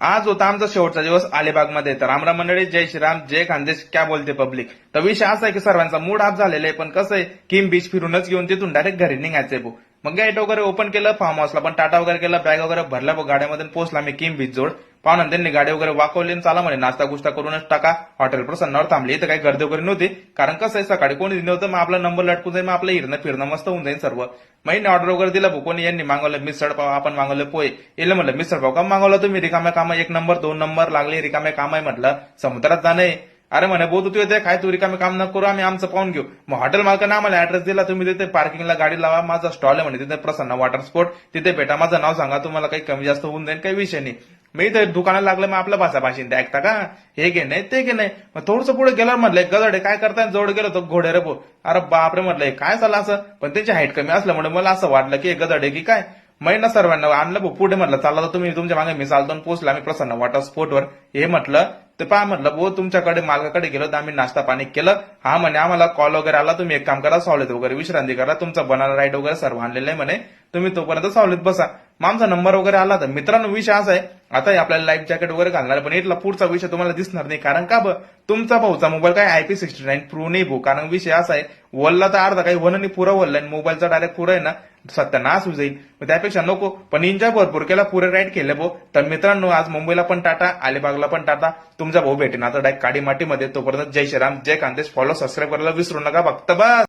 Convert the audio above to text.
आज होता आमचा शेवटचा दिवस अलिबागमध्ये. तर रामराम मंडळी, जय श्रीराम, जय खानदेश. क्या बोलते पब्लिक. तर विषय असा आहे की सर्वांचा मूड ऑफ झालेला आहे, पण कसं आहे किम बीच फिरूनच घेऊन तिथून डायरेक्ट घरी निघायचंय भाऊ. मग गेट वगैरे ओपन केलं, फार्म हाऊसला पण टाटा वगैरे केलं, बॅग वगैरे भरला, गाड्यामध्ये पोहोचला मी किम बीच जवळ. पाहुणा त्यांनी गाडी वगैरे वाकवली आणि चाला म्हणे नाश्ता गुस्ता करूनच टाका. हॉटेल प्रसन्नावर थांबली. इथं काही गर्दी वगैरे नव्हती, कारण कसं आहे सकाळी कोणी नव्हतं. मग आपला नंबर लटकून जाईल, मग आपलं हिरणं फिरणं मस्त होऊन जाईल सर्व. महिने ऑर्डर वगैरे दिला भाऊ. कोणी यांनी मागवलं मिसळ पाव, आपण मागवलं पोहे. येलं म्हटलं मिसळ पाव का मागवलं तुम्ही, रिकाम्या काम 1 नंबर 2 नंबर लागले, रिकाम्या काम आहे म्हटलं, समुद्रात जाणं. अरे म्हणे भाऊ तू येते काय, तू रिकामे काम न करू, आम्ही आमचं पाहून घेऊ. मग हॉटेल मालकानं आम्हाला ऍड्रेस दिला, तुम्ही तिथे पार्किंगला गाडी लावा, माझा स्टॉल आहे म्हणे तिथे प्रसन्न वॉटर स्पोर्ट, तिथे भेटा, माझं नाव सांगा, तुम्हाला काही कमी जास्त होऊन जाईल, काही विषय नाही. मी इथे दुकानाला लागलं, मग आपल्या भाषाभाषीन ऐकता का, हे घे नाही ते घे नाही. मग थोडंसं पुढे गेल्यावर म्हटलंय गजडे काय करताय, जवळ गेलो तो घोडे रे भाऊ. अरे बापरे म्हटलंय काय झालं असं, पण त्यांची हाईट कमी असल्यामुळे मला असं वाटलं की गजडे की काय. महिना सर्वांना आणलं भाऊ पुढे, म्हटलं चालला तर तुम्ही तुमच्या मागे मी चालतो. पोहोचला आम्ही प्रसन्न वॉटर स्पोर्टवर. हे म्हटलं ते पहा म्हटलं भाऊ तुमच्याकडे मालकाकडे गेलो तर आम्ही नाश्ता पाणी केलं. हा म्हणे आम्हाला कॉल वगैरे आला, तुम्ही एक काम करा सावलीत वगैरे विश्रांती करा, तुमचा बनाना राईड वगैरे सर्व आणलेलं आहे म्हणे, तुम्ही तोपर्यंत सावलीत बसा. मग आमचा नंबर वगैरे आला. तर मित्रांनो विषय असा आहे, आता आपल्याला लाईफ जॅकेट वगैरे घालणार, पण इथला पुढचा विषय तुम्हाला दिसणार नाही. कारण का तुमचा भाऊचा मोबाईल काय IP69 प्रो नाही भाऊ. कारण विषय असा आहे, वल्ला तर अर्धा काही होणं नाही, पुरं वल्ला आणि मोबाईलचा डायरेक्ट पुरं आहे ना सत्यानाश होऊ जाईल. मग त्यापेक्षा नको, पण एन्जॉय भरपूर केला, पुरे राईड केले भाऊ. तर मित्रांनो आज मुंबईला पण टाटा, अलिबागला पण टाटा. तुमचा भाऊ भेटेन आता डायरेक्ट काडी माटीमध्ये. तोपर्यंत जय श्रीराम, जय खानदेश. फॉलो सबस्क्राईब करायला विसरू नका फक्त बस.